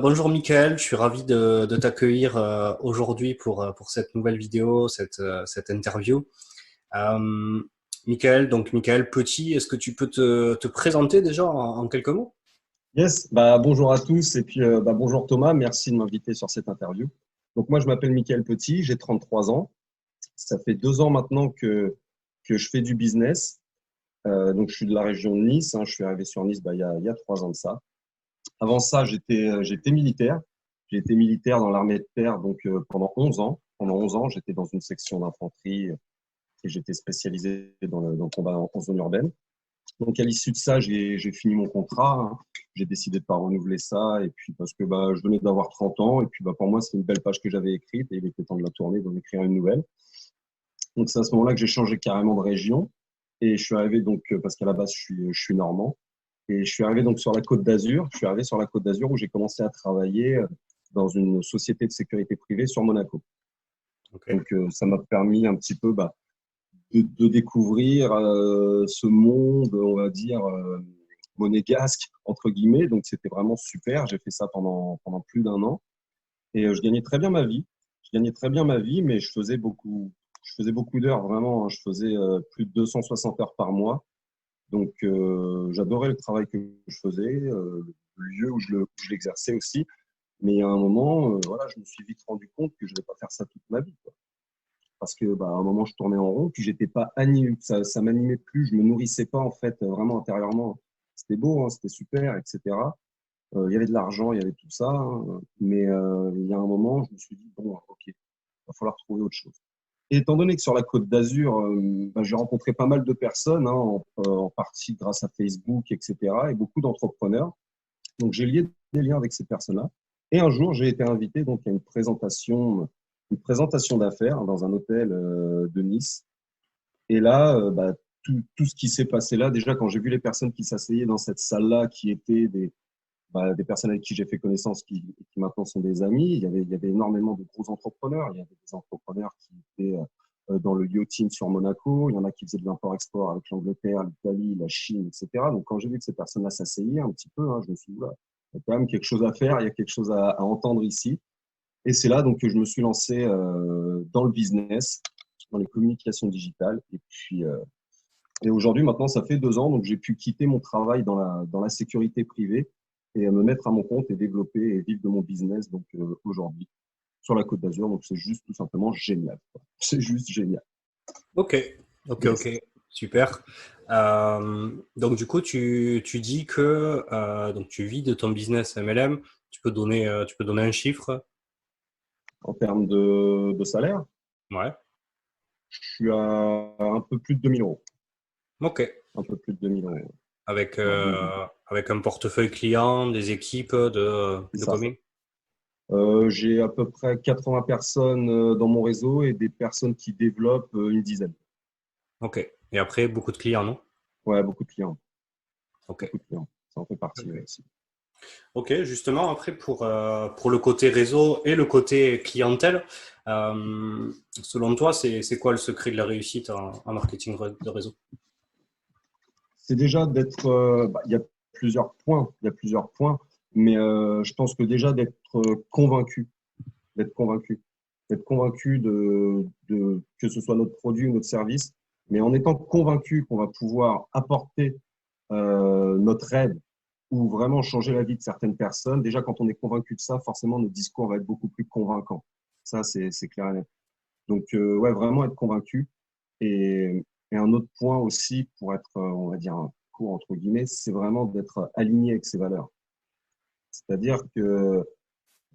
Bonjour Michael, je suis ravi de t'accueillir aujourd'hui pour cette nouvelle vidéo, cette interview. Euh, Michael, donc Michael Petit, est-ce que tu peux te présenter déjà en quelques mots? Yes, bonjour à tous et puis bonjour Thomas, merci de m'inviter sur cette interview. Donc moi je m'appelle Mickaël Petit, j'ai 33 ans. Ça fait 2 ans maintenant que je fais du business. Donc je suis de la région de Nice, hein. Je suis arrivé sur Nice il y a 3 ans de ça. Avant ça j'étais militaire. J'ai été militaire dans l'armée de terre pendant 11 ans. Pendant 11 ans j'étais dans une section d'infanterie et j'étais spécialisé dans le combat en zone urbaine. Donc, à l'issue de ça, j'ai fini mon contrat, hein. J'ai décidé de pas renouveler ça. Et puis, parce que je venais d'avoir 30 ans. Et puis, pour moi, c'est une belle page que j'avais écrite. Et il était temps de la tourner, d'en écrire une nouvelle. Donc, c'est à ce moment-là que j'ai changé carrément de région. Et je suis arrivé, parce qu'à la base, je suis normand. Et je suis arrivé donc sur la Côte d'Azur. Je suis arrivé sur la Côte d'Azur où j'ai commencé à travailler dans une société de sécurité privée sur Monaco. Ok. Donc, ça m'a permis un petit peu de découvrir ce monde, on va dire, monégasque, entre guillemets. Donc, c'était vraiment super. J'ai fait ça pendant plus d'un an. Et je gagnais très bien ma vie. Je gagnais très bien ma vie, mais je faisais beaucoup d'heures, vraiment, hein. Je faisais plus de 260 heures par mois. Donc, j'adorais le travail que je faisais, le lieu où je l'exerçais aussi. Mais à un moment, voilà, je me suis vite rendu compte que je ne vais pas faire ça toute ma vie, quoi. Parce que à un moment je tournais en rond, puis j'étais pas animé, ça m'animait plus, je me nourrissais pas en fait vraiment intérieurement. C'était beau, hein, c'était super, etc. Il y avait de l'argent, il y avait tout ça, hein, mais il y a un moment je me suis dit bon, ok, il va falloir trouver autre chose. Et étant donné que sur la Côte d'Azur, j'ai rencontré pas mal de personnes, hein, en partie grâce à Facebook, etc. et beaucoup d'entrepreneurs. Donc j'ai lié des liens avec ces personnes-là. Et un jour j'ai été invité donc à une présentation d'affaires dans un hôtel de Nice. Et là, tout ce qui s'est passé là, déjà quand j'ai vu les personnes qui s'asseyaient dans cette salle-là, qui étaient des personnes avec qui j'ai fait connaissance, qui maintenant sont des amis, il y avait énormément de gros entrepreneurs. Il y avait des entrepreneurs qui étaient dans le yachting sur Monaco. Il y en a qui faisaient de l'import-export avec l'Angleterre, l'Italie, la Chine, etc. Donc quand j'ai vu que ces personnes-là s'asseyaient un petit peu, hein, je me suis dit, oula, il y a quand même quelque chose à faire, il y a quelque chose à entendre ici. Et c'est là donc que je me suis lancé dans le business, dans les communications digitales. Et aujourd'hui, maintenant, ça fait 2 ans, donc j'ai pu quitter mon travail dans la sécurité privée et me mettre à mon compte et développer et vivre de mon business aujourd'hui sur la Côte d'Azur. Donc c'est juste tout simplement génial, quoi. C'est juste génial. Ok, ok, Yes. super. Donc du coup, tu dis que donc tu vis de ton business MLM. Tu peux donner un chiffre? En termes de salaire, Ouais. je suis à un peu plus de 2 000 euros. Ok. Un peu plus de 2 000 euros. Avec, Ouais, avec un portefeuille client, des équipes de, c'est de ça. combien? J'ai à peu près 80 personnes dans mon réseau et des personnes qui développent une dizaine. Ok. Et après, beaucoup de clients, non? Ouais, beaucoup de clients. Ok. Beaucoup de clients. Ça en fait partie, ouais, Ok. aussi. Ok, justement, après, pour le côté réseau et le côté clientèle, selon toi, c'est quoi le secret de la réussite en marketing de réseau? C'est déjà d'être. Il y a plusieurs points. Il y a plusieurs points. Mais je pense que déjà d'être convaincu. D'être convaincu. D'être convaincu que ce soit notre produit ou notre service. Mais en étant convaincu qu'on va pouvoir apporter notre aide ou vraiment changer la vie de certaines personnes, déjà quand on est convaincu de ça, forcément notre discours va être beaucoup plus convaincant. Ça, c'est clair et net. Donc, ouais, vraiment être convaincu. Et un autre point aussi, pour être, on va dire, un court entre guillemets, c'est vraiment d'être aligné avec ses valeurs. C'est-à-dire que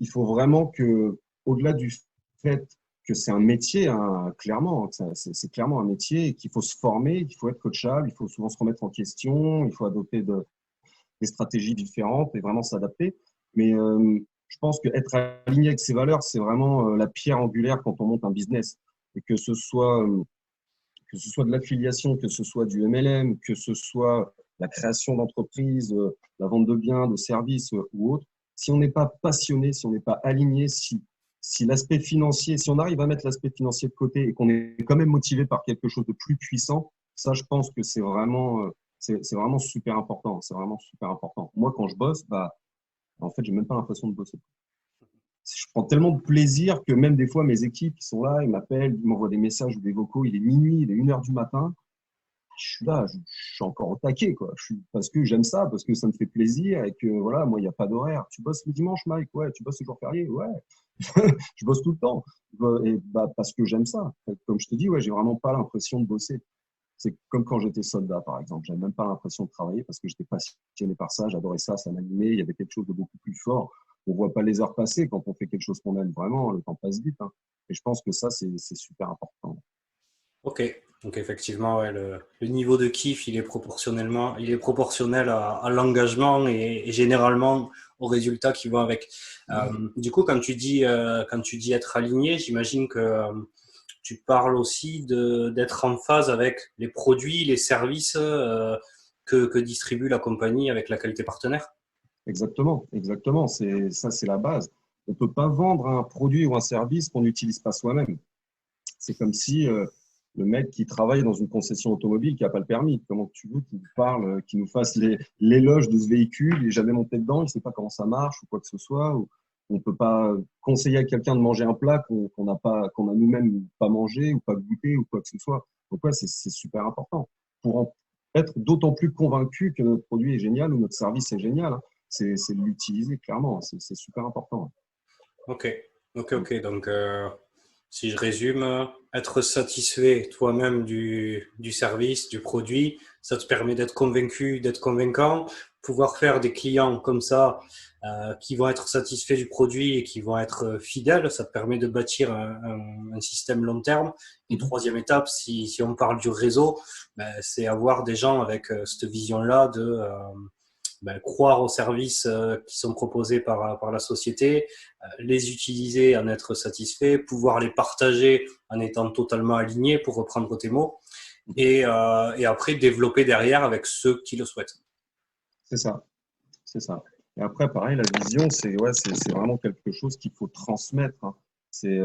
il faut vraiment que, au-delà du fait que c'est un métier, hein, clairement, que c'est clairement un métier, et qu'il faut se former, qu'il faut être coachable, il faut souvent se remettre en question, il faut adopter des stratégies différentes et vraiment s'adapter. Mais je pense qu'être aligné avec ses valeurs, c'est vraiment la pierre angulaire quand on monte un business. Et que ce soit de l'affiliation, que ce soit du MLM, que ce soit la création d'entreprises, la vente de biens, de services ou autre, si on n'est pas passionné, si on n'est pas aligné, si l'aspect financier, si on arrive à mettre l'aspect financier de côté et qu'on est quand même motivé par quelque chose de plus puissant, ça, je pense que c'est vraiment super important. C'est vraiment super important. Moi, quand je bosse, En fait, j'ai même pas l'impression de bosser. Je prends tellement de plaisir que même des fois, mes équipes, ils sont là, ils m'appellent, ils m'envoient des messages ou des vocaux, il est minuit, il est 1 heure du matin. Je suis là, je suis encore au taquet, quoi. Parce que j'aime ça, parce que ça me fait plaisir et que voilà, moi, il n'y a pas d'horaire. Tu bosses le dimanche, Mike? Ouais. Tu bosses le jour férié? Ouais. Je bosse tout le temps. Et bah, parce que j'aime ça. Comme je te dis, ouais, j'ai vraiment pas l'impression de bosser. C'est comme quand j'étais soldat, par exemple. J'avais même pas l'impression de travailler parce que j'étais passionné par ça, j'adorais ça, ça m'animait. Il y avait quelque chose de beaucoup plus fort. On voit pas les heures passer quand on fait quelque chose qu'on aime vraiment. Le temps passe vite, hein. Et je pense que ça, c'est super important. Ok, donc effectivement, ouais, le niveau de kiff, il est proportionnel à l'engagement et généralement aux résultats qui vont avec. Du coup, quand tu dis être aligné, j'imagine que tu parles aussi d'être en phase avec les produits, les services que distribue la compagnie avec laquelle tu es partenaire. Exactement, exactement. Ça, c'est la base. On peut pas vendre un produit ou un service qu'on n'utilise pas soi-même. C'est comme si le mec qui travaille dans une concession automobile qui n'a pas le permis, comment tu veux qu'il nous parle, qu'il nous fasse l'éloge de ce véhicule, il n'est jamais monté dedans, il ne sait pas comment ça marche ou quoi que ce soit. Ou on ne peut pas conseiller à quelqu'un de manger un plat qu'on n'a pas, qu'on a nous-mêmes pas mangé ou pas goûté ou quoi que ce soit. Donc ouais, c'est super important pour être d'autant plus convaincu que notre produit est génial ou notre service est génial, hein. C'est de l'utiliser clairement, c'est super important. Ok, ok. Donc, si je résume, être satisfait toi-même du service, du produit, ça te permet d'être convaincu, d'être convaincant, pouvoir faire des clients comme ça qui vont être satisfaits du produit et qui vont être fidèles, ça te permet de bâtir un système long terme. Et Mhm. troisième étape, si on parle du réseau, ben, c'est avoir des gens avec cette vision-là de ben, croire aux services qui sont proposés par la société, les utiliser, en être satisfait, pouvoir les partager en étant totalement aligné, pour reprendre tes mots, et après développer derrière avec ceux qui le souhaitent. C'est ça. C'est ça. Et après, pareil, la vision, c'est vraiment quelque chose qu'il faut transmettre, hein. C'est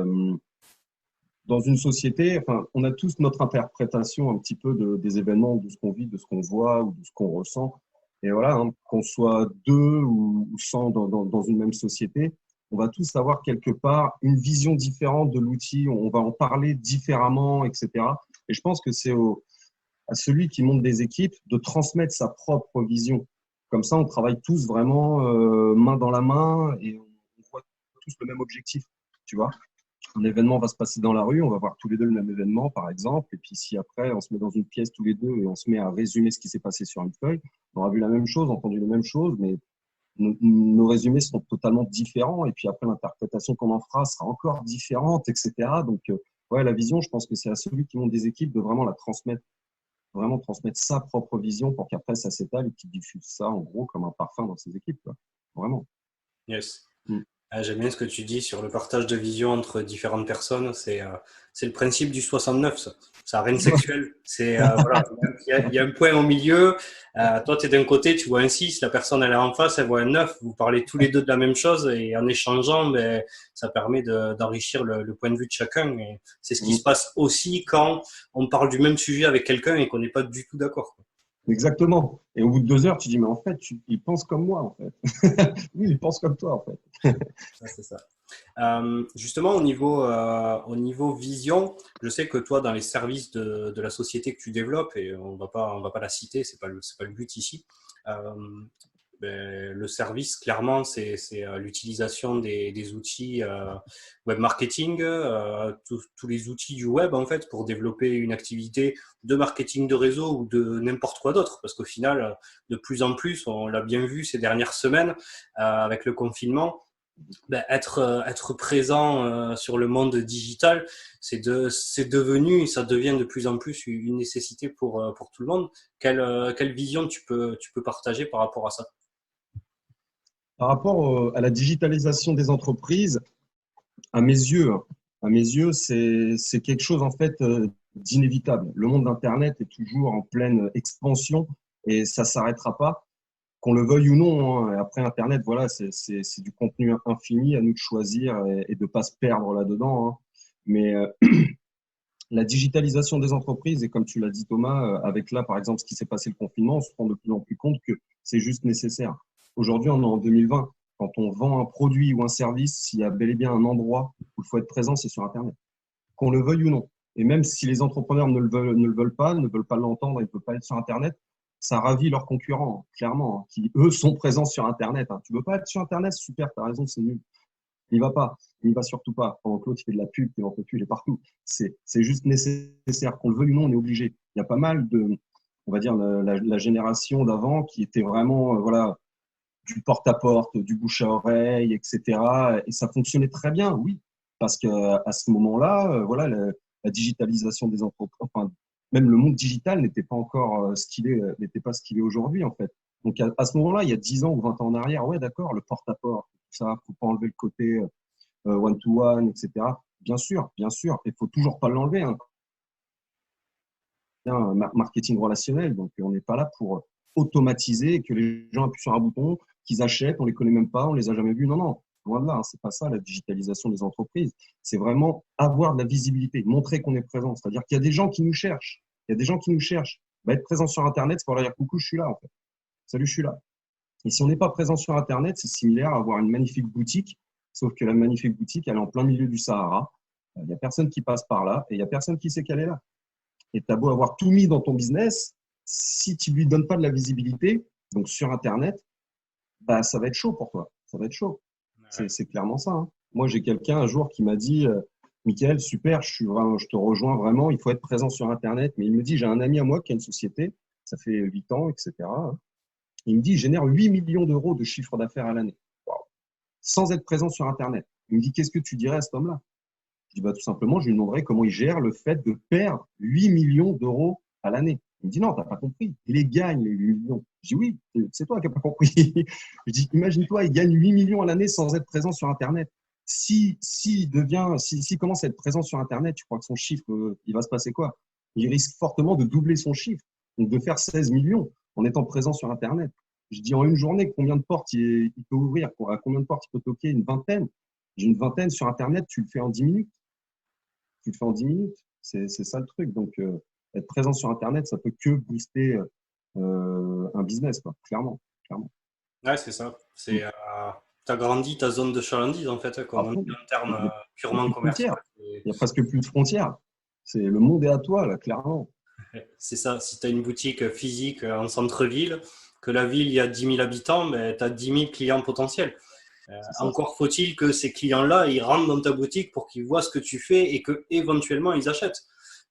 dans une société, enfin, on a tous notre interprétation un petit peu des événements, de ce qu'on vit, de ce qu'on voit ou de ce qu'on ressent. Et voilà, hein, qu'on soit 2 ou 100 dans une même société, on va tous avoir quelque part une vision différente de l'outil, on va en parler différemment, etc. Et je pense que c'est à celui qui monte des équipes de transmettre sa propre vision. Comme ça, on travaille tous vraiment main dans la main et on voit tous le même objectif. Tu vois, un événement va se passer dans la rue, on va voir tous les deux le même événement, par exemple. Et puis, si après, on se met dans une pièce tous les deux et on se met à résumer ce qui s'est passé sur une feuille, on aura vu la même chose, entendu les mêmes choses, mais nos résumés seront totalement différents. Et puis après, l'interprétation qu'on en fera sera encore différente, etc. Donc, ouais, la vision, je pense que c'est à celui qui monte des équipes de vraiment transmettre sa propre vision pour qu'après ça s'étale et qu'il diffuse ça en gros comme un parfum dans ses équipes, quoi. Vraiment. Yes. Mm. J'aime bien ce que tu dis sur le partage de vision entre différentes personnes. C'est le principe du 69, ça. Ça n'a rien de sexuel. Voilà, il y a un point au milieu. Toi, tu es d'un côté, tu vois un 6, la personne elle est en face, elle voit un 9. Vous parlez tous les deux de la même chose et en échangeant, ben, ça permet d'enrichir le point de vue de chacun. Et c'est ce qui Mm. se passe aussi quand on parle du même sujet avec quelqu'un et qu'on n'est pas du tout d'accord. Exactement. Et au bout de 2 heures, tu dis, mais en fait, il pense comme moi, en fait. Oui, il pense comme toi, en fait. Ça, c'est ça. Justement, au niveau vision, je sais que toi, dans les services de la société que tu développes, et on va pas la citer, c'est pas le but ici. Euh, ben, le service, clairement, c'est l'utilisation des outils web marketing, tous les outils du web en fait pour développer une activité de marketing de réseau ou de n'importe quoi d'autre. Parce qu'au final, de plus en plus, on l'a bien vu ces dernières semaines avec le confinement, ben, être présent sur le monde digital, c'est devenu, ça devient de plus en plus une nécessité pour tout le monde. Quelle vision tu peux partager par rapport à ça? Par rapport à la digitalisation des entreprises, à mes yeux, hein, à mes yeux, c'est quelque chose, en fait, d'inévitable. Le monde d'Internet est toujours en pleine expansion et ça s'arrêtera pas, qu'on le veuille ou non, hein. Après Internet, voilà, c'est du contenu infini, à nous de choisir et de ne pas se perdre là-dedans, hein. Mais la digitalisation des entreprises, et comme tu l'as dit Thomas, avec là, par exemple, ce qui s'est passé le confinement, on se rend de plus en plus compte que c'est juste nécessaire. Aujourd'hui, on est en 2020. quand on vend un produit ou un service, s'il y a bel et bien un endroit où il faut être présent, c'est sur Internet, qu'on le veuille ou non. Et même si les entrepreneurs ne le veulent pas, ne veulent pas l'entendre, ils ne peuvent pas être sur Internet, ça ravit leurs concurrents, clairement, qui, eux, sont présents sur Internet. Tu ne veux pas être sur Internet? Super, tu as raison, c'est nul. Il va pas, il va surtout pas. Pendant que l'autre, il fait de la pub, il en peut plus, il est partout. C'est juste nécessaire. Qu'on le veuille ou non, on est obligé. Il y a pas mal de, on va dire, la génération d'avant qui était vraiment, voilà, du porte-à-porte, du bouche à oreille, etc. Et ça fonctionnait très bien, oui, parce qu'à ce moment-là, voilà, la digitalisation des entreprises, enfin, même le monde digital n'était pas encore n'était pas ce qu'il est aujourd'hui, en fait. Donc, à ce moment-là, il y a 10 ans ou 20 ans en arrière, ouais, d'accord, le porte-à-porte, tout ça, faut pas enlever le côté one-to-one, etc. Bien sûr, il faut toujours pas l'enlever, hein. Un marketing relationnel. Donc, on n'est pas là pour automatiser que les gens appuient sur un bouton, qu'ils achètent, on les connaît même pas, on les a jamais vus. Non, non, loin de là, hein, c'est pas ça la digitalisation des entreprises. C'est vraiment avoir de la visibilité, montrer qu'on est présent. C'est-à-dire qu'il y a des gens qui nous cherchent. Il y a des gens qui nous cherchent. Bah, être présent sur Internet, c'est pour leur dire coucou, je suis là, en fait. Salut, je suis là. Et si on n'est pas présent sur Internet, c'est similaire à avoir une magnifique boutique, sauf que la magnifique boutique, elle est en plein milieu du Sahara. Il n'y a personne qui passe par là et il n'y a personne qui sait qu'elle est là. Et tu as beau avoir tout mis dans ton business, si tu lui donnes pas de la visibilité, donc sur Internet, bah, ça va être chaud pour toi. Ça va être chaud. Ouais. C'est clairement ça, hein. Moi, j'ai quelqu'un un jour qui m'a dit, Mickaël, super, je te rejoins vraiment, il faut être présent sur Internet. Mais il me dit, j'ai un ami à moi qui a une société, ça fait 8 ans, etc. Il me dit, il génère 8 millions d'euros de chiffre d'affaires à l'année. Wow. Sans être présent sur Internet. Il me dit, qu'est-ce que tu dirais à cet homme-là? Je dis, bah, tout simplement, je lui demanderais comment il gère le fait de perdre 8 millions d'euros à l'année. Il me dit, non, tu n'as pas compris. Il les gagne, les 8 millions. Je dis, oui, c'est toi qui n'as pas compris. Je dis, imagine-toi, il gagne 8 millions à l'année sans être présent sur Internet. S'il commence à être présent sur Internet, tu crois que son chiffre, il va se passer quoi? Il risque fortement de doubler son chiffre, donc de faire 16 millions en étant présent sur Internet. Je dis, en une journée, combien de portes il peut ouvrir? À combien de portes il peut toquer? Une vingtaine. J'ai une vingtaine sur Internet, tu le fais en 10 minutes. Tu le fais en 10 minutes. C'est ça le truc. Donc, être présent sur Internet, ça peut que booster un business, quoi, clairement. Clairement. Ouais, c'est ça. Mm. Tu as grandi ta zone de chalandise, en fait, À comme on dit fond. en termes Il n'y a purement plus de commerciaux. frontières. Il n'y a presque plus de frontières. Le monde est à toi, là, clairement. C'est ça. Si tu as une boutique physique en centre-ville, que la ville, il y a 10 000 habitants, ben, tu as 10 000 clients potentiels. C'est ça. Encore faut-il que ces clients-là, ils rentrent dans ta boutique pour qu'ils voient ce que tu fais et que éventuellement ils achètent.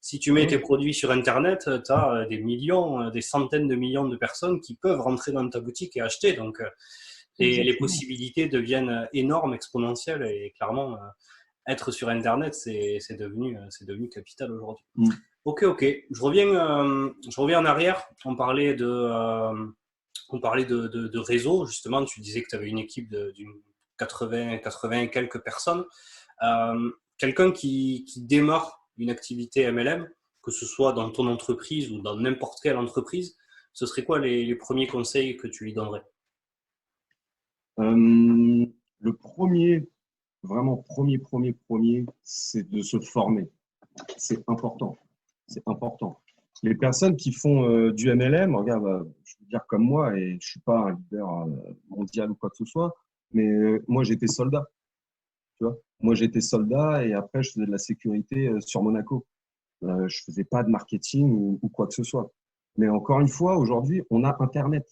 Si tu mets tes Oui, produits sur Internet, tu as des millions, des centaines de millions de personnes qui peuvent rentrer dans ta boutique et acheter. Donc, les exactement. possibilités deviennent énormes, exponentielles. Et clairement, être sur Internet, c'est devenu capital aujourd'hui. Mm. Ok, ok. Je reviens en arrière. On parlait de réseau, justement. Tu disais que tu avais une équipe d'une 80 et quelques personnes. Quelqu'un qui démarre une activité MLM, que ce soit dans ton entreprise ou dans n'importe quelle entreprise, ce serait quoi les premiers conseils que tu lui donnerais? Le premier, vraiment premier, c'est de se former. C'est important. C'est important. Les personnes qui font du MLM, regarde, je veux dire comme moi, et je suis pas un leader mondial ou quoi que ce soit, mais moi j'étais soldat, tu vois. Moi j'étais soldat et après je faisais de la sécurité sur Monaco. Je faisais pas de marketing ou quoi que ce soit. Mais encore une fois, aujourd'hui, on a Internet.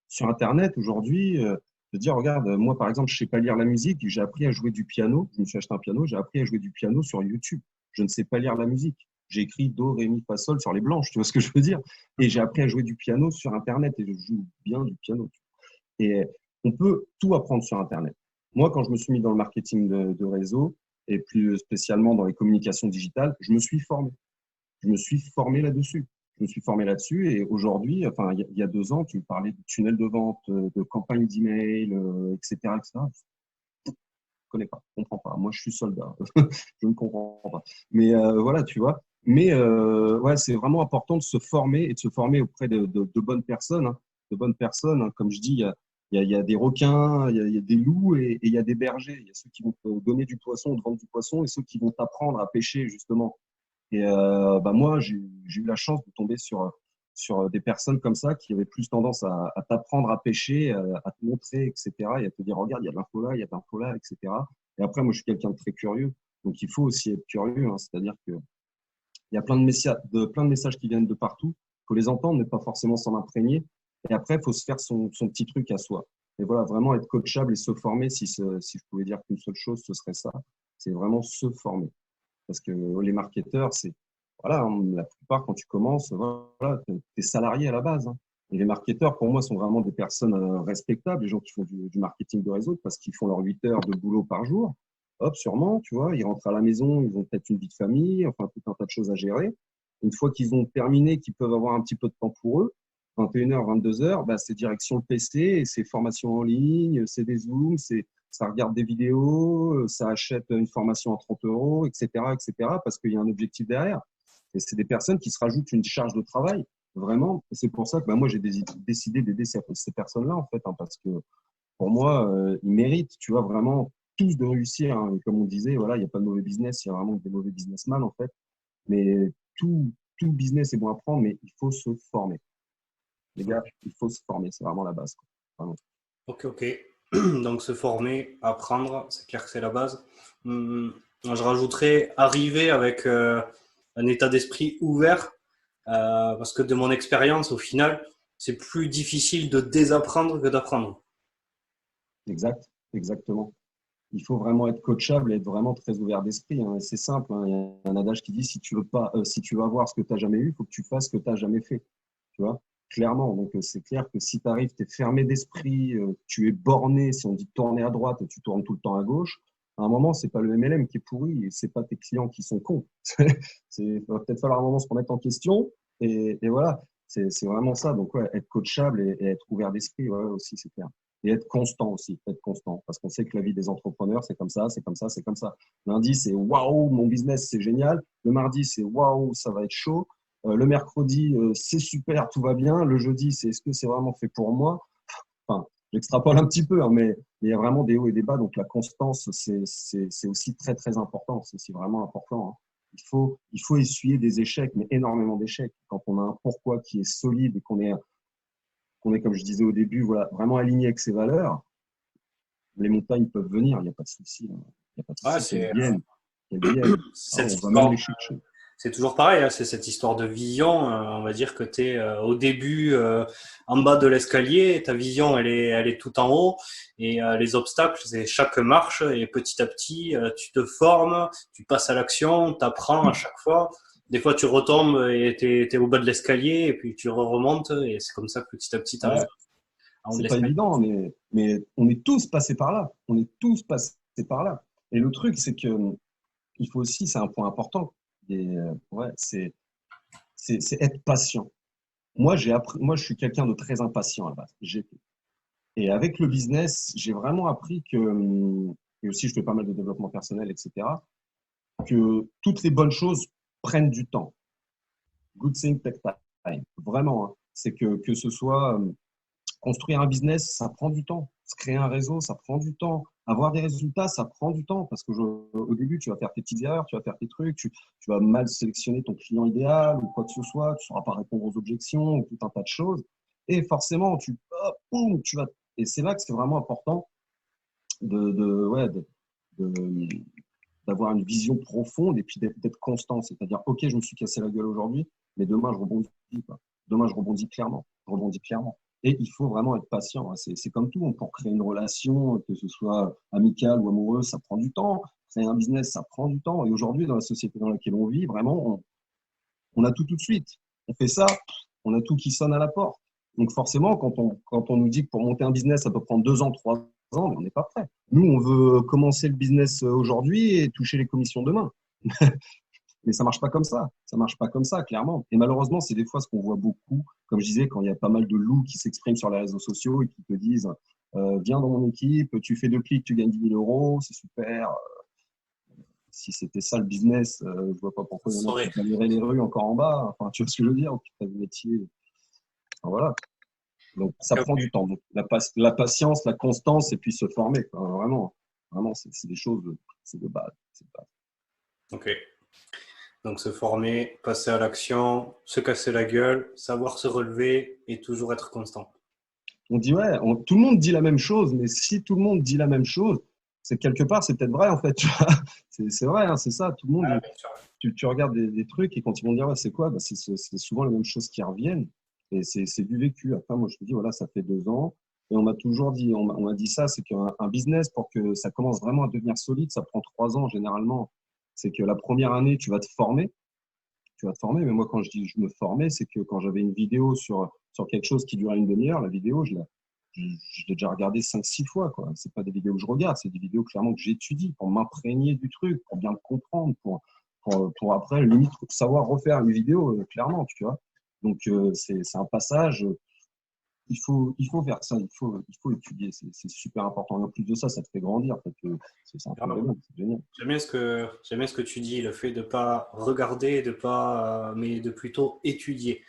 Sur Internet, aujourd'hui, je veux dire, regarde, moi par exemple, je sais pas lire la musique, j'ai appris à jouer du piano. Je me suis acheté un piano, j'ai appris à jouer du piano sur YouTube. Je ne sais pas lire la musique. J'ai écrit Do, Ré, Mi, Fa, Sol sur les blanches, tu vois ce que je veux dire? Et j'ai appris à jouer du piano sur Internet et je joue bien du piano. Et on peut tout apprendre sur Internet. Moi, quand je me suis mis dans le marketing de réseau et plus spécialement dans les communications digitales, je me suis formé. Je me suis formé là-dessus. Je me suis formé là-dessus et aujourd'hui, enfin, il y a 2 ans, tu me parlais de tunnel de vente, de campagne d'email, etc., etc. Je ne connais pas, je ne comprends pas. Moi, je suis soldat, je ne comprends pas. Mais voilà, tu vois. Mais ouais, c'est vraiment important de se former et de se former auprès de bonnes personnes, hein, de bonnes personnes, hein. Comme je dis, il y a des requins, il y a des loups et il y a des bergers. Il y a ceux qui vont te donner du poisson, te vendre du poisson et ceux qui vont t'apprendre à pêcher, justement. Et bah moi, j'ai eu la chance de tomber sur des personnes comme ça qui avaient plus tendance à t'apprendre à pêcher, à te montrer, etc. Et à te dire, regarde, il y a de l'info là, il y a de l'info là, etc. Et après, moi, je suis quelqu'un de très curieux. Donc, il faut aussi être curieux. Hein. C'est-à-dire que il y a plein de messages qui viennent de partout. Il faut les entendre, mais pas forcément s'en imprégner. Et après, il faut se faire son petit truc à soi. Et voilà, vraiment être coachable et se former. Si je pouvais dire qu'une seule chose, ce serait ça. C'est vraiment se former. Parce que les marketeurs, c'est, voilà, hein, la plupart, quand tu commences, voilà, tu es salarié à la base. Hein. Et les marketeurs, pour moi, sont vraiment des personnes respectables, les gens qui font du marketing de réseau, parce qu'ils font leurs 8 heures de boulot par jour. Hop, sûrement, tu vois, ils rentrent à la maison, ils ont peut-être une vie de famille, enfin, tout un tas de choses à gérer. Une fois qu'ils ont terminé, qu'ils peuvent avoir un petit peu de temps pour eux, 21h, 22h, bah, c'est direction le PC, c'est formation en ligne, c'est des Zooms, ça regarde des vidéos, ça achète une formation à 30 euros, etc., parce qu'il y a un objectif derrière. Et c'est des personnes qui se rajoutent une charge de travail, vraiment. Et c'est pour ça que bah, moi, j'ai décidé d'aider ces personnes-là, en fait, hein, parce que pour moi, ils méritent, tu vois, vraiment tous de réussir. Hein. Et comme on disait, voilà, il n'y a pas de mauvais business, il y a vraiment des mauvais businessmen, en fait. Mais tout business est bon à prendre, mais il faut se former. Les gars, il faut se former, c'est vraiment la base. Quoi. Vraiment. Ok, ok. Donc se former, apprendre, c'est clair que c'est la base. Je rajouterais arriver avec un état d'esprit ouvert, parce que de mon expérience, au final, c'est plus difficile de désapprendre que d'apprendre. Exact, exactement. Il faut vraiment être coachable et être vraiment très ouvert d'esprit. Hein. C'est simple. Hein. Il y a un adage qui dit si tu veux avoir ce que tu n'as jamais eu, il faut que tu fasses ce que tu n'as jamais fait. Tu vois, clairement. Donc, c'est clair que si tu arrives, tu es fermé d'esprit, tu es borné. Si on dit de tourner à droite, tu tournes tout le temps à gauche. À un moment, c'est pas le MLM qui est pourri et c'est pas tes clients qui sont cons. Il va peut-être falloir un moment se remettre en question. Et voilà, c'est vraiment ça. Donc, ouais, être coachable et être ouvert d'esprit, ouais, aussi, c'est clair. Et être constant aussi, être constant. Parce qu'on sait que la vie des entrepreneurs, c'est comme ça, c'est comme ça, c'est comme ça. Lundi, c'est waouh, mon business, c'est génial. Le mardi, c'est waouh, ça va être chaud. Le mercredi, c'est super, tout va bien. Le jeudi, c'est est-ce que c'est vraiment fait pour moi? Enfin, j'extrapole un petit peu, hein, mais il y a vraiment des hauts et des bas. Donc la constance, c'est aussi très, très important. C'est aussi vraiment important. Hein. Il faut essuyer des échecs, mais énormément d'échecs. Quand on a un pourquoi qui est solide et qu'on est, comme je disais au début, voilà, vraiment aligné avec ses valeurs, les montagnes peuvent venir, il n'y a pas de souci. Hein. Il n'y a pas de Ouais, souci qu'elles viennent. Qu'elles viennent. Ah, cette on va même histoire. les chercher. C'est toujours pareil, hein, c'est cette histoire de vision. On va dire que tu es au début en bas de l'escalier, ta vision elle est tout en haut et les obstacles c'est chaque marche et petit à petit tu te formes, tu passes à l'action, tu apprends à chaque fois. Des fois tu retombes et tu es au bas de l'escalier et puis tu remontes et c'est comme ça que petit à petit tu arrives Ouais, en haut de c'est pas l'escalier. évident, mais on est tous passés par là. On est tous passés par là. Et le truc, c'est que il faut aussi, c'est un point important, et, ouais, c'est être patient. Moi, j'ai appris, moi, je suis quelqu'un de très impatient à la base. Et avec le business, j'ai vraiment appris que, et aussi je fais pas mal de développement personnel, etc., que toutes les bonnes choses prennent du temps. Good thing take time. Vraiment, hein. C'est que ce soit construire un business, ça prend du temps. Se créer un réseau, ça prend du temps. Avoir des résultats, ça prend du temps parce qu'au début, tu vas faire tes petites erreurs, tu vas faire tes trucs, tu vas mal sélectionner ton client idéal ou quoi que ce soit, tu ne sauras pas répondre aux objections ou tout un tas de choses. Et forcément, hop, boum, tu vas. Et c'est là que c'est vraiment important ouais, d'avoir une vision profonde et puis d'être constant. C'est-à-dire, OK, je me suis cassé la gueule aujourd'hui, mais demain, je rebondis. Quoi. Demain, je rebondis clairement. Je rebondis clairement. Et il faut vraiment être patient. Hein. C'est comme tout. Pour créer une relation, que ce soit amicale ou amoureuse, ça prend du temps. Créer un business, ça prend du temps. Et aujourd'hui, dans la société dans laquelle on vit, vraiment, on a tout de suite. On fait ça, on a tout qui sonne à la porte. Donc forcément, quand on nous dit que pour monter un business, ça peut prendre 2 ans, 3 ans, mais on n'est pas prêt. Nous, on veut commencer le business aujourd'hui et toucher les commissions demain. Mais ça marche pas comme ça. Ça marche pas comme ça, clairement. Et malheureusement, c'est des fois ce qu'on voit beaucoup. Comme je disais, quand il y a pas mal de loups qui s'expriment sur les réseaux sociaux et qui te disent viens dans mon équipe, tu fais 2 clics, tu gagnes 10 000 euros, c'est super. Si c'était ça le business, je vois pas pourquoi il y en a qui galeraient les rues encore en bas. Enfin, tu vois ce que je veux dire? Ou qui feraient le métier. Enfin, voilà. Donc, ça prend du temps. Donc, la patience, la constance et puis se former. Quoi. Vraiment, vraiment, c'est des choses, c'est de base. Ok. Donc se former, passer à l'action, se casser la gueule, savoir se relever et toujours être constant. On dit, ouais, tout le monde dit la même chose, mais si tout le monde dit la même chose, c'est quelque part, c'est peut-être vrai, en fait. Tu vois. C'est vrai, hein, c'est ça. Tout le monde, tu regardes des trucs et quand ils vont dire, ouais, c'est quoi? Bah, c'est souvent les mêmes choses qui reviennent et c'est du vécu. Après, moi, je te dis, voilà, ça fait 2 ans et on m'a toujours dit, on m'a dit ça, c'est qu'un business, pour que ça commence vraiment à devenir solide, ça prend 3 ans généralement. C'est que la première année, tu vas te former. Mais moi, quand je dis je me formais, c'est que quand j'avais une vidéo sur quelque chose qui durait une demi-heure, la vidéo, je l'ai déjà regardée 5, 6 fois, quoi. C'est pas des vidéos que je regarde, c'est des vidéos clairement que j'étudie pour m'imprégner du truc, pour bien le comprendre, pour après, limite, savoir refaire une vidéo, clairement, tu vois. Donc, c'est un passage. Il faut faire ça, il faut étudier, c'est super important. Et en plus de ça, ça te fait grandir. En fait, c'est un truc de Vraiment. dingue, c'est génial. J'aime bien ce que tu dis, le fait de pas regarder, mais de plutôt étudier.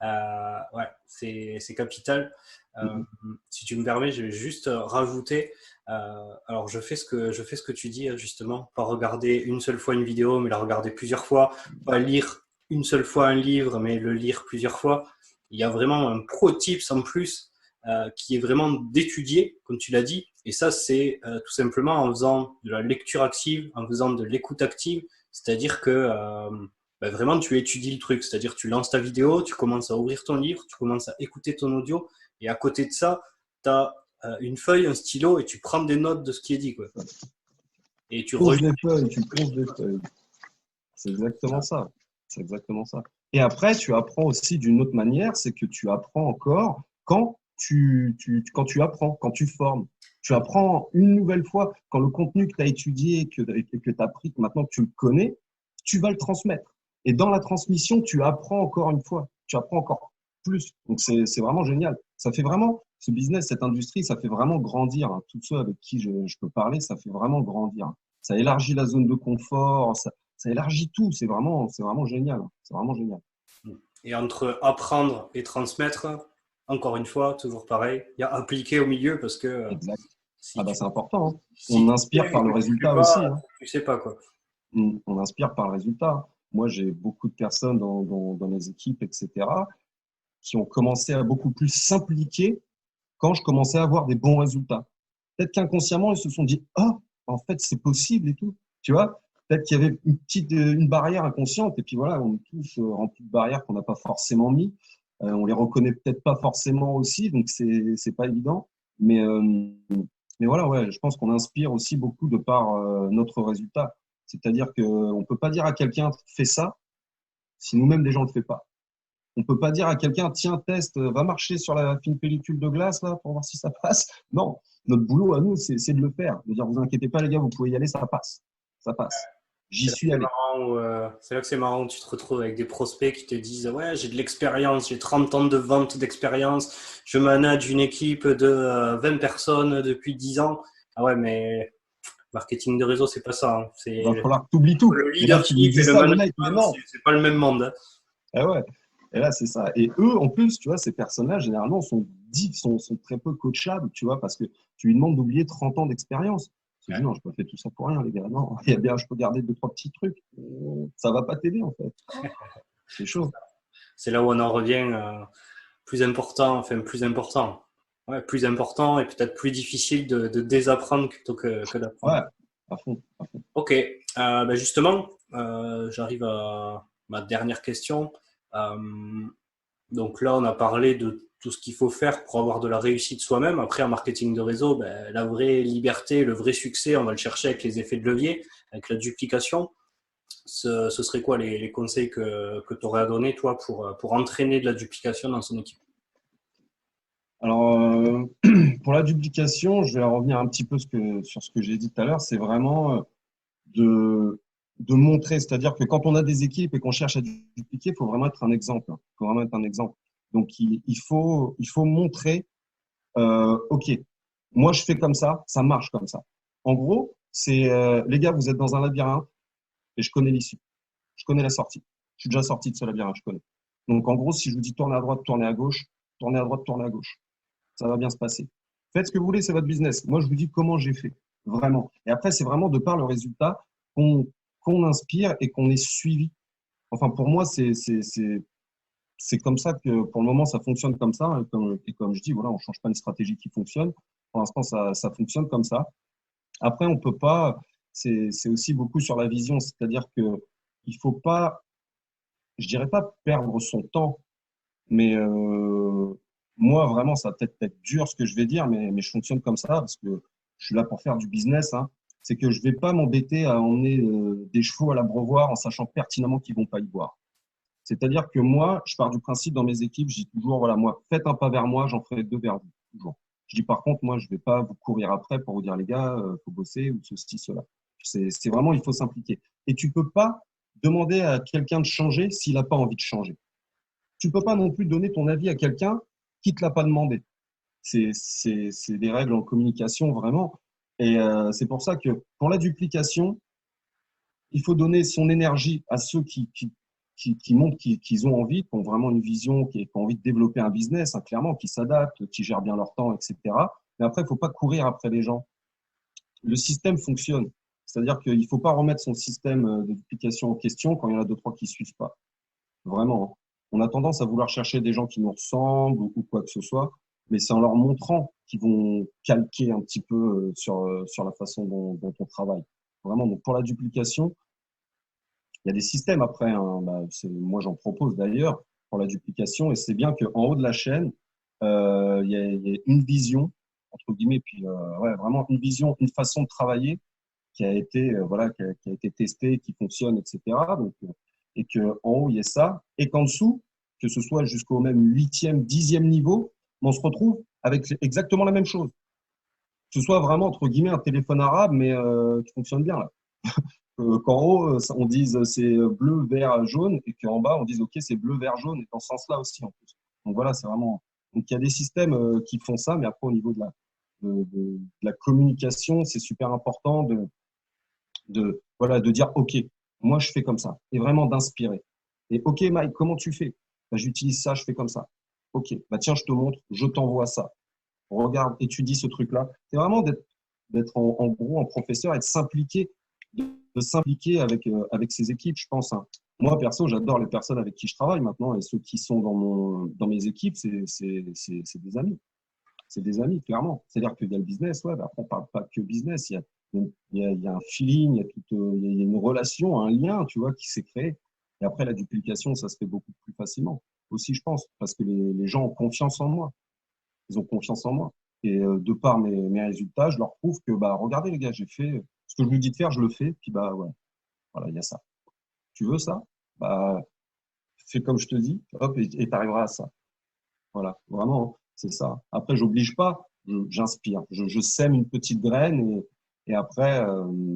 Ouais, c'est capital. Euh, Mhm. Si tu me permets, je vais juste rajouter. Alors, je fais ce que tu dis justement, pas regarder une seule fois une vidéo, mais la regarder plusieurs fois, pas lire une seule fois un livre, mais le lire plusieurs fois. Il y a vraiment un pro tips en plus qui est vraiment d'étudier, comme tu l'as dit. Et ça, c'est tout simplement en faisant de la lecture active, en faisant de l'écoute active, c'est-à-dire que vraiment tu étudies le truc, c'est-à-dire tu lances ta vidéo, tu commences à ouvrir ton livre, tu commences à écouter ton audio, et à côté de ça, tu as une feuille, un stylo, et tu prends des notes de ce qui est dit, quoi. Et tu Ponce relis. des feuilles, tu ponces des feuilles. C'est exactement ça. C'est exactement ça. Et après, tu apprends aussi d'une autre manière, c'est que tu apprends encore quand tu apprends, quand tu formes. Tu apprends une nouvelle fois quand le contenu que tu as étudié, que tu as appris, que maintenant que tu le connais, tu vas le transmettre. Et dans la transmission, tu apprends encore une fois. Tu apprends encore plus. Donc, c'est vraiment génial. Ça fait vraiment, ce business, cette industrie, ça fait vraiment grandir, hein. Tous ceux avec qui je peux parler, ça fait vraiment grandir. Ça élargit la zone de confort, ça élargit tout. C'est vraiment génial. C'est vraiment génial. Et entre apprendre et transmettre, encore une fois, toujours pareil, il y a appliquer au milieu parce que Exact. Ah si bah tu c'est important, hein. si On tu inspire sais et par le que tu fais résultat pas, aussi, hein. tu sais pas quoi. On inspire par le résultat. Moi, j'ai beaucoup de personnes dans mes équipes, etc., qui ont commencé à beaucoup plus s'impliquer quand je commençais à avoir des bons résultats. Peut-être qu'inconsciemment, ils se sont dit, oh, en fait, c'est possible et tout. Tu vois, peut-être qu'il y avait une barrière inconsciente, et puis voilà, on est tous remplis de barrières qu'on n'a pas forcément mis. On les reconnaît peut-être pas forcément aussi, donc c'est pas évident. Mais, mais voilà, ouais, je pense qu'on inspire aussi beaucoup de par notre résultat. C'est-à-dire qu'on ne peut pas dire à quelqu'un, fais ça, si nous-mêmes, déjà, on ne le fait pas. On ne peut pas dire à quelqu'un, tiens, test, va marcher sur la fine pellicule de glace là, pour voir si ça passe. Non, notre boulot à nous, c'est de le faire. De dire, vous inquiétez pas, les gars, vous pouvez y aller, ça passe. Ça passe. J'y C'est là que suis c'est allé. marrant c'est là que c'est marrant où tu te retrouves avec des prospects qui te disent ouais, j'ai de l'expérience, j'ai 30 ans de vente d'expérience, je manage une équipe de 20 personnes depuis 10 ans. Ah ouais, mais marketing de réseau, c'est pas ça, hein. Il va C'est falloir que tu oublies tout. le Et là, tu lui leadership et dis le ça, le mec, mais management, non. c'est pas le même monde, hein. Eh ouais. Et là, c'est ça. Et eux, en plus, tu vois, ces personnes-là, généralement, sont très peu coachables, tu vois, parce que tu lui demandes d'oublier 30 ans d'expérience. Tu te dis, non, je peux faire tout ça pour rien, les gars. Non, il y a bien, je peux garder 2, 3 petits trucs. Ça va pas t'aider, en fait. C'est chaud. C'est là où on en revient plus important. Ouais, plus important et peut-être plus difficile de désapprendre plutôt que Ouais, d'apprendre. à fond, à fond. Ok, justement, j'arrive à ma dernière question. Euh, donc là, on a parlé de tout ce qu'il faut faire pour avoir de la réussite soi-même. Après, en marketing de réseau, ben, la vraie liberté, le vrai succès, on va le chercher avec les effets de levier, avec la duplication. Ce serait quoi les conseils que tu aurais à donner, toi, pour entraîner de la duplication dans son équipe? Alors, pour la duplication, je vais revenir un petit peu sur ce que j'ai dit tout à l'heure. C'est vraiment de montrer, c'est-à-dire que quand on a des équipes et qu'on cherche à dupliquer, il faut vraiment être un exemple. Il faut vraiment être un exemple. Donc, il faut montrer, OK, moi, je fais comme ça marche comme ça. En gros, c'est, les gars, vous êtes dans un labyrinthe et je connais l'issue. Je connais la sortie. Je suis déjà sorti de ce labyrinthe, je connais. Donc, en gros, si je vous dis tournez à droite, tournez à gauche, tournez à droite, tournez à gauche, ça va bien se passer. Faites ce que vous voulez, c'est votre business. Moi, je vous dis comment j'ai fait, vraiment. Et après, c'est vraiment de par le résultat qu'on qu'on inspire et qu'on est suivi. Enfin, pour moi, c'est comme ça que pour le moment, ça fonctionne comme ça. Et comme je dis, voilà, on change pas une stratégie qui fonctionne. Pour l'instant, ça fonctionne comme ça. Après, on peut pas, c'est aussi beaucoup sur la vision. C'est-à-dire que il faut pas, je dirais pas perdre son temps, mais moi, vraiment, ça va peut-être être dur ce que je vais dire, mais je fonctionne comme ça parce que je suis là pour faire du business, hein. C'est que je vais pas m'embêter à emmener des chevaux à l'abreuvoir en sachant pertinemment qu'ils vont pas y boire. C'est-à-dire que moi, je pars du principe dans mes équipes, je dis toujours, voilà, moi, faites un pas vers moi, j'en ferai deux vers vous, toujours. Je dis, par contre, moi, je vais pas vous courir après pour vous dire, les gars, faut bosser ou ceci, cela. C'est vraiment, il faut s'impliquer. Et tu peux pas demander à quelqu'un de changer s'il n'a pas envie de changer. Tu peux pas non plus donner ton avis à quelqu'un qui te l'a pas demandé. C'est des règles en communication, vraiment. Et c'est pour ça que pour la duplication, il faut donner son énergie à ceux qui montrent qu'ils ont envie, qui ont vraiment une vision, qui ont envie de développer un business, hein, clairement, qui s'adaptent, qui gèrent bien leur temps, etc. Mais après, il ne faut pas courir après les gens. Le système fonctionne. C'est-à-dire qu'il ne faut pas remettre son système de duplication en question quand il y en a deux, trois qui ne suivent pas. Vraiment, hein. On a tendance à vouloir chercher des gens qui nous ressemblent ou quoi que ce soit, mais c'est en leur montrant qu'ils vont calquer un petit peu sur la façon dont on travaille. Vraiment, donc pour la duplication, il y a des systèmes après, hein. Bah, moi, j'en propose d'ailleurs pour la duplication, et c'est bien qu'en haut de la chaîne, il y a une vision, entre guillemets, puis ouais, vraiment une vision, une façon de travailler qui a été, voilà, qui a été testée, qui fonctionne, etc. Donc, et qu'en haut, il y ait ça, et qu'en dessous, que ce soit jusqu'au même huitième, dixième niveau, on se retrouve avec exactement la même chose. Que ce soit vraiment, entre guillemets, un téléphone arabe, mais qui fonctionne bien là. Qu'en haut, on dise c'est bleu, vert, jaune, et qu'en bas, on dise OK, c'est bleu, vert, jaune, et dans ce sens-là aussi, en plus. Donc voilà, c'est vraiment. Donc il y a des systèmes qui font ça, mais après, au niveau de la communication, c'est super important voilà, de dire OK, moi, je fais comme ça, et vraiment d'inspirer. Et OK, Mike, comment tu fais? Bah, j'utilise ça, je fais comme ça. OK, bah, tiens, je te montre, je t'envoie ça. Regarde, étudie ce truc-là. C'est vraiment d'être en gros un professeur et de s'impliquer avec ses équipes, je pense, hein. Moi, perso, j'adore les personnes avec qui je travaille maintenant et ceux qui sont dans mes équipes, c'est des amis. C'est des amis, clairement. C'est-à-dire qu'il y a le business, ouais, bah après, on ne parle pas que business. Il y a un feeling, il y a une relation, un lien, tu vois, qui s'est créé. Et après, la duplication, ça se fait beaucoup plus facilement. Aussi, je pense, parce que les gens ont confiance en moi. Ils ont confiance en moi. Et de par mes résultats, je leur prouve que, bah, regardez les gars, j'ai fait ce que je vous dis de faire, je le fais. Puis, bah, ouais, voilà, il y a ça. Tu veux ça? Bah, fais comme je te dis, hop, et tu arriveras à ça. Voilà, vraiment, c'est ça. Après, j'oblige pas, j'inspire. Je sème une petite graine et après,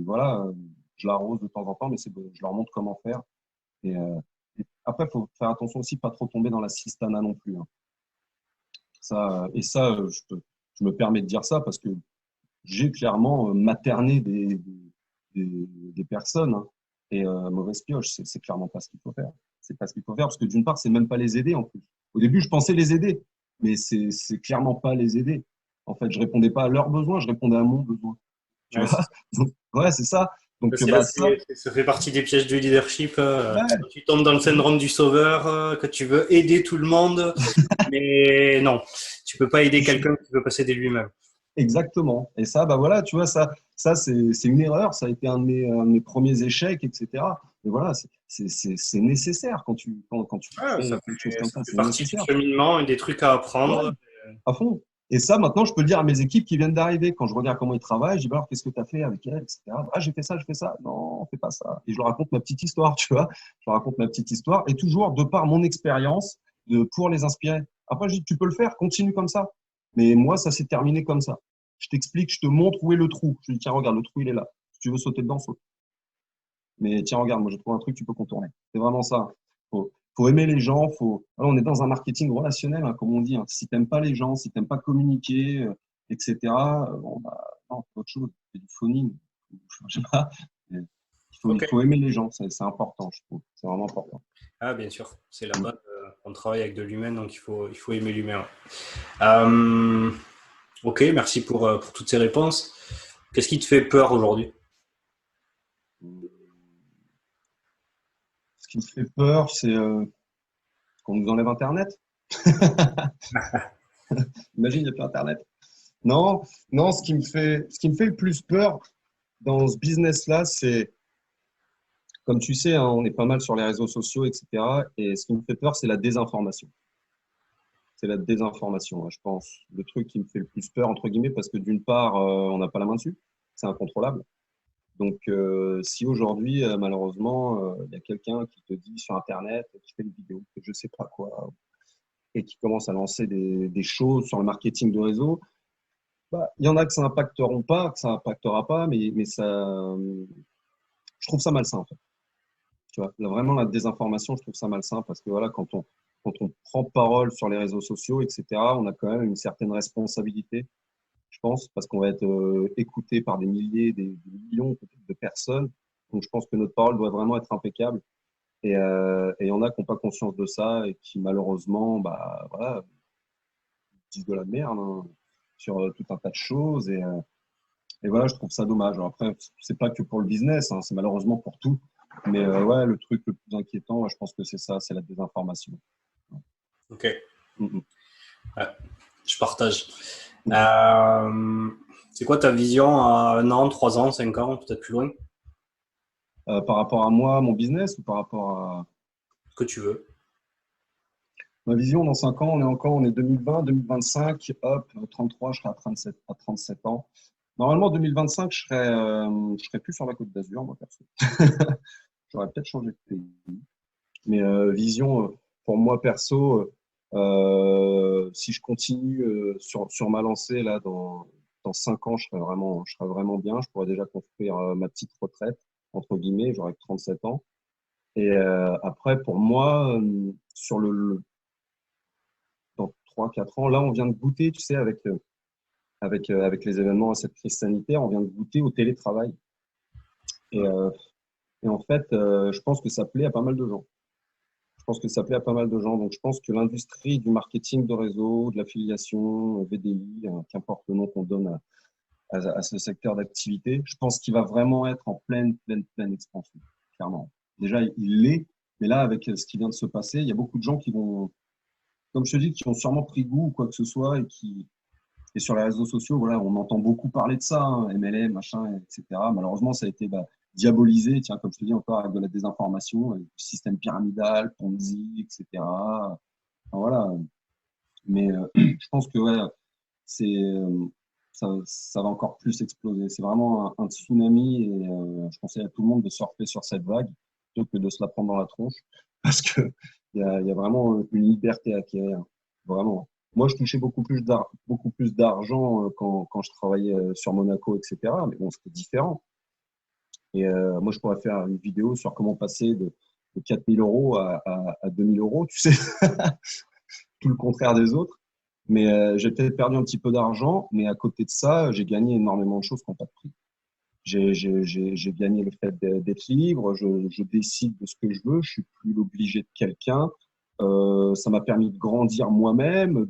voilà, je l'arrose de temps en temps, mais je leur montre comment faire. Et, et après, il faut faire attention aussi, pas trop tomber dans la cistana non plus, hein. Ça, et ça, je me permets de dire ça parce que j'ai clairement materné des personnes, hein. Et mauvaise pioche, c'est clairement pas ce qu'il faut faire. C'est pas ce qu'il faut faire parce que d'une part, c'est même pas les aider en plus. Au début, je pensais les aider, mais c'est clairement pas les aider. En fait, je répondais pas à leurs besoins, je répondais à mon besoin. Tu Ouais, vois? Donc, ouais, c'est ça. Donc, bah, ça, ça fait partie des pièges du leadership. ouais, Tu tombes dans le syndrome du sauveur, que tu veux aider tout le monde, mais non, tu peux pas aider quelqu'un qui veut pas s'aider lui-même. exactement. Et ça, bah voilà, tu vois, ça c'est une erreur. Ça a été un de mes premiers échecs, etc. Mais voilà, c'est nécessaire quand tu Ouais, fais quelque chose comme ça ça. fait C'est partie du nécessaire. cheminement et des trucs à Ouais, apprendre. à fond. Et ça, maintenant, je peux le dire à mes équipes qui viennent d'arriver. Quand je regarde comment ils travaillent, je dis, bah alors, qu'est-ce que tu as fait avec elle, etc. Ah, j'ai fait ça, je fais ça. Non, fais pas ça. Et je leur raconte ma petite histoire, tu vois. Je leur raconte ma petite histoire. Et toujours, de par mon expérience, pour les inspirer. Après, je dis, tu peux le faire, continue comme ça. Mais moi, ça s'est terminé comme ça. Je t'explique, je te montre où est le trou. Je dis, tiens, regarde, le trou, il est là. Si tu veux sauter dedans, saute. Mais tiens, regarde, moi, j'ai trouvé un truc, tu peux contourner. C'est vraiment ça. Faut aimer les gens. Alors, on est dans un marketing relationnel, hein, comme on dit, hein. Si t'aimes pas les gens, si t'aimes pas communiquer, etc., bon, bah, non, c'est autre chose. C'est du phoning. Je sais pas. Mais Ok. il faut aimer les gens. C'est important, je trouve. C'est vraiment important. Ah, bien sûr, c'est la Mm. base. On travaille avec de l'humain, donc il faut aimer l'humain. Ouais. Ok, merci pour toutes ces réponses. Qu'est-ce qui te fait peur aujourd'hui? qui me fait peur, c'est qu'on nous enlève Internet. Imagine, il n'y a plus Internet. Non, non, ce qui me fait le plus peur dans ce business-là, c'est, comme tu sais, hein, on est pas mal sur les réseaux sociaux, etc. Et ce qui me fait peur, c'est la désinformation. C'est la désinformation, hein, je pense. Le truc qui me fait le plus peur, entre guillemets, parce que d'une part, on n'a pas la main dessus, c'est incontrôlable. Donc, si aujourd'hui, malheureusement, il y a quelqu'un qui te dit sur Internet, qui fait une vidéo, que je sais pas quoi, et qui commence à lancer des choses sur le marketing de réseau, bah, il y en a que ça impacteront pas, que ça impactera pas, mais ça, je trouve ça malsain, en fait. Tu vois, là, vraiment, la désinformation, je trouve ça malsain parce que voilà, quand on prend parole sur les réseaux sociaux, etc., on a quand même une certaine responsabilité, je pense, parce qu'on va être écouté par des milliers, des millions peut-être de personnes. Donc, je pense que notre parole doit vraiment être impeccable. Et il y en a qui n'ont pas conscience de ça et qui, malheureusement, bah, voilà, disent de la merde, hein, sur tout un tas de choses. Et voilà, je trouve ça dommage. Alors après, c'est pas que pour le business, hein, c'est malheureusement pour tout. Mais ouais, le truc le plus inquiétant, ouais, je pense que c'est ça, c'est la désinformation. Ok, Mhm. ouais, je partage. Mhm. Euh, c'est quoi ta vision à 1 an, 3 ans, 5 ans, peut-être plus loin? Par rapport à moi, mon business, ou par rapport à Ce que tu veux. ma vision dans 5 ans, on est 2020, 2025, hop, 33, je serai à 37 ans. Normalement, 2025, je serai plus sur la Côte d'Azur, moi, perso. J'aurais peut-être changé de pays. Mais vision, pour moi perso, si je continue sur ma lancée là dans 5 ans, je serai vraiment bien. Je pourrais déjà construire ma petite retraite entre guillemets. J'aurai que 37 ans. Et après, pour moi, dans 3 4 ans, là, on vient de goûter, tu sais, avec les événements à cette crise sanitaire, on vient de goûter au télétravail. Et, euh, et en fait, je pense que ça plaît à pas mal de gens. Je pense que ça plaît à pas mal de gens. Donc, je pense que l'industrie du marketing de réseau, de l'affiliation, VDI, qu'importe le nom qu'on donne à ce secteur d'activité, je pense qu'il va vraiment être en pleine, pleine, pleine expansion, clairement. Déjà, il l'est, mais là, avec ce qui vient de se passer, il y a beaucoup de gens qui vont, comme je te dis, qui ont sûrement pris goût ou quoi que ce soit et sur les réseaux sociaux, voilà, on entend beaucoup parler de ça, hein, MLM, machin, etc. Malheureusement, ça a été diabolisé, tiens, comme je te dis encore, avec de la désinformation, avec du système pyramidal, Ponzi, etc. Enfin, voilà. Mais je pense que ouais, c'est, ça va encore plus exploser. C'est vraiment un tsunami et je conseille à tout le monde de surfer sur cette vague plutôt que de se la prendre dans la tronche parce que il y a vraiment une liberté à acquérir. Vraiment. Moi, je touchais beaucoup plus d'argent quand je travaillais sur Monaco, etc. Mais bon, c'était différent. Et moi, je pourrais faire une vidéo sur comment passer de 4000 euros à 2000 euros, tu sais, tout le contraire des autres. Mais j'ai peut-être perdu un petit peu d'argent, mais à côté de ça, j'ai gagné énormément de choses qui n'ont pas de prix. J'ai gagné le fait d'être libre, je décide de ce que je veux, je suis plus obligé de quelqu'un. Ça m'a permis de grandir moi-même,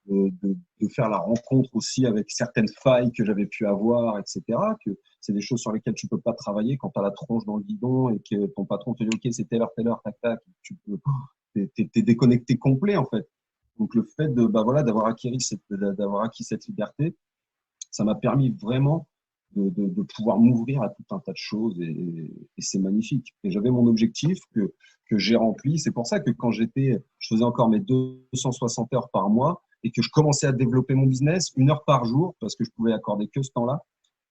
de faire la rencontre aussi avec certaines failles que j'avais pu avoir, etc. Que c'est des choses sur lesquelles tu peux pas travailler quand tu as la tronche dans le guidon et que ton patron te dit OK, c'est telle heure, tac, tac. T'es déconnecté complet en fait. Donc le fait de voilà d'avoir acquis cette liberté, ça m'a permis vraiment de pouvoir m'ouvrir à tout un tas de choses et c'est magnifique. Et j'avais mon objectif que j'ai rempli. C'est pour ça que quand je faisais encore mes 260 heures par mois et que je commençais à développer mon business 1 heure par jour parce que je pouvais accorder que ce temps-là.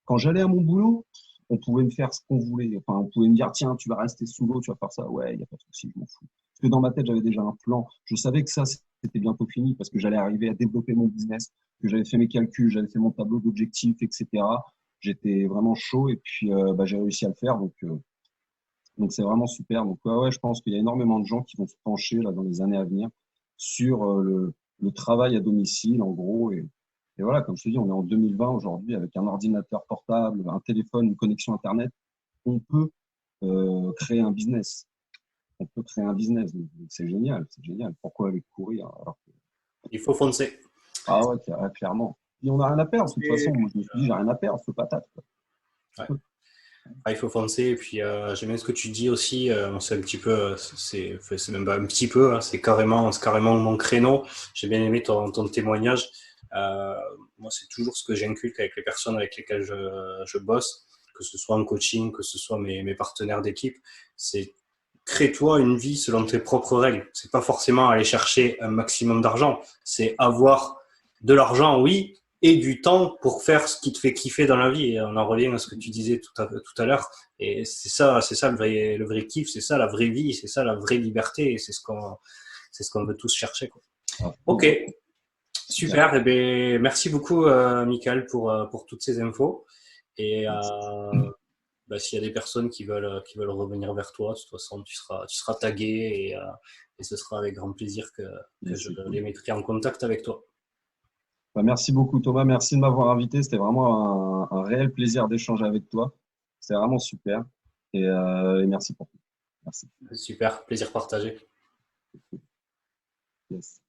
Quand j'allais à mon boulot, on pouvait me faire ce qu'on voulait. Enfin, on pouvait me dire, tiens, tu vas rester sous l'eau, tu vas faire ça. Ouais, il n'y a pas de souci, je m'en fous. Parce que dans ma tête, j'avais déjà un plan. Je savais que ça, c'était bientôt fini parce que j'allais arriver à développer mon business, que j'avais fait mes calculs, j'avais fait mon tableau d'objectifs, etc. J'étais vraiment chaud et puis j'ai réussi à le faire. Donc c'est vraiment super. Donc ouais, je pense qu'il y a énormément de gens qui vont se pencher là dans les années à venir sur le travail à domicile, en gros. Et voilà, comme je te dis, on est en 2020 aujourd'hui avec un ordinateur portable, un téléphone, une connexion Internet. On peut créer un business. On peut créer un business. Donc, c'est génial, c'est génial. Pourquoi aller courir alors que... Il faut foncer. Ah ouais, clairement. Et on n'a rien à perdre. De toute façon, Et, moi, je me suis dit, j'ai rien à perdre, ce patate, quoi. ouais. il faut foncer. Et puis, j'aime bien ce que tu dis aussi. C'est un petit peu, c'est même pas un petit peu, hein, c'est carrément mon créneau. J'ai bien aimé ton témoignage. Euh, Moi, c'est toujours ce que j'inculque avec les personnes avec lesquelles je bosse, que ce soit en coaching, que ce soit mes partenaires d'équipe. C'est crée-toi une vie selon tes propres règles. C'est pas forcément aller chercher un maximum d'argent. C'est avoir de l'argent, oui, et du temps pour faire ce qui te fait kiffer dans la vie. Et on en revient à ce que tu disais tout à l'heure. Et c'est ça le vrai kiff, c'est ça la vraie vie, c'est ça la vraie liberté. Et c'est ce qu'on veut tous chercher, quoi. Ah, Ok, bien. super. Eh ben, merci beaucoup, Michael, pour toutes ces infos. Et bah, s'il y a des personnes qui veulent revenir vers toi, de toute façon, tu seras tagué et ce sera avec grand plaisir que je C'est cool. les mettrai en contact avec toi. Bah, merci beaucoup Thomas, merci de m'avoir invité. C'était vraiment un réel plaisir d'échanger avec toi. C'était vraiment super. Et merci pour tout. Merci. Super, plaisir partagé. Yes.